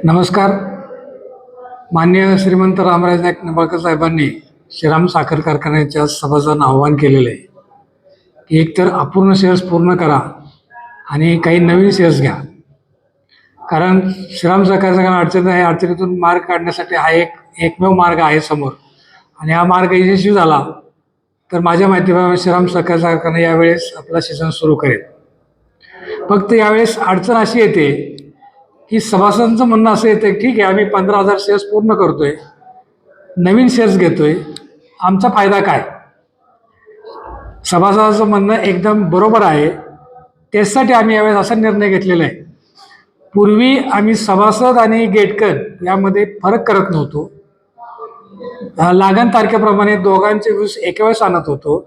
नमस्कार. माननीय श्रीमंत रामराज नाईक निंबाळकर साहेबांनी श्रीराम साखर कारखान्याच्या सभासदांना आव्हान केलेलं आहे की एकतर अपूर्ण शेअर्स पूर्ण करा आणि काही नवीन शेअर्स घ्या. कारण श्रीराम साखर कारखाना अडचण आहे, अडचणीतून मार्ग काढण्यासाठी हा एकमेव मार्ग आहे समोर, आणि हा मार्ग यशस्वी झाला तर माझ्या माहितीप्रमाणे श्रीराम साखर कारखाना यावेळेस आपला सीझन सुरू करेल. फक्त यावेळेस अडचण अशी येते की सभासदांचं म्हणणं असं येतं की ठीक आहे, आम्ही 15,000 शेअर्स पूर्ण करतोय, नवीन शेअर्स घेतोय, आमचा फायदा काय. सभासदांचं म्हणणं एकदम बरोबर आहे. त्यासाठी आम्ही यावेळेस असा निर्णय घेतलेला आहे. पूर्वी आम्ही सभासद आणि गेटकन यामध्ये फरक करत नव्हतो. लागण तारखेप्रमाणे दोघांचे ऊस एका वेळेस आणत होतो.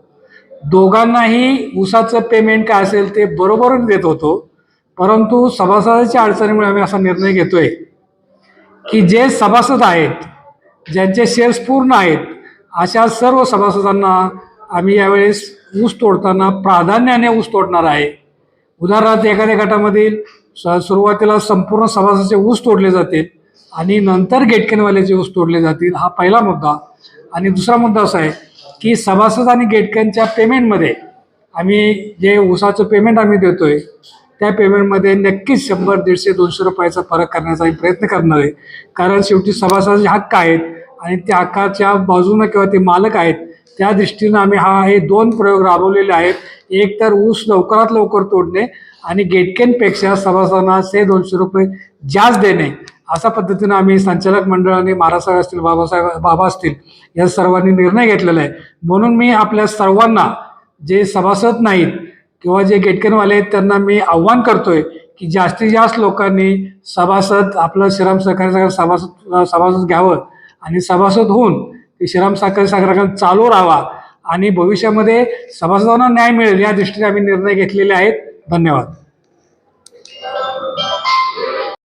दोघांनाही ऊसाचं पेमेंट काय असेल ते बरोबर देत होतो. परंतु सभासदाच्या अडचणीमुळे आम्ही असा निर्णय घेतोय की जे सभासद आहेत, ज्यांचे शेअर्स पूर्ण आहेत, अशा सर्व सभासदांना आम्ही यावेळेस ऊस तोडताना प्राधान्याने ऊस तोडणार आहे. उदाहरणार्थ एखाद्या गटामधील सुरुवातीला संपूर्ण सभासदाचे ऊस तोडले जातील आणि नंतर गेटकनवाल्याचे ऊस तोडले जातील. हा पहिला मुद्दा. आणि दुसरा मुद्दा असा आहे की सभासद आणि गेटकनच्या पेमेंटमध्ये आम्ही जे ऊसाचं पेमेंट आम्ही देतोय त्या पेमेंटमध्ये नक्कीच 100, 150, 200 रुपयाचा फरक करण्याचा प्रयत्न करणार आहे. कारण शेवटी सभासदाचे हक्क आहेत आणि त्या हक्काच्या बाजूनं किंवा ते मालक आहेत, त्या दृष्टीनं आम्ही हे 2 प्रयोग राबवलेले आहेत. एक तर ऊस लवकरात लवकर तोडणे आणि गेटकनपेक्षा सभासदांना 100-200 रुपये जास्त देणे. अशा पद्धतीनं आम्ही संचालक मंडळाने महाराजसाहेब असतील, बाबा असतील, या सर्वांनी निर्णय घेतलेला आहे. म्हणून मी आपल्या सर्वांना, जे सभासद नाहीत किंवा जे गेटकनवाले आहेत, त्यांना मी आव्हान करतोय की जास्तीत जास्त लोकांनी सभासद आपलं श्रीराम साखर सभासद घ्यावं आणि सभासद होऊन श्रीराम साखर कारखाना चालू राहावा आणि भविष्यामध्ये सभासदांना न्याय मिळेल या दृष्टीने आम्ही निर्णय घेतलेले आहेत. धन्यवाद.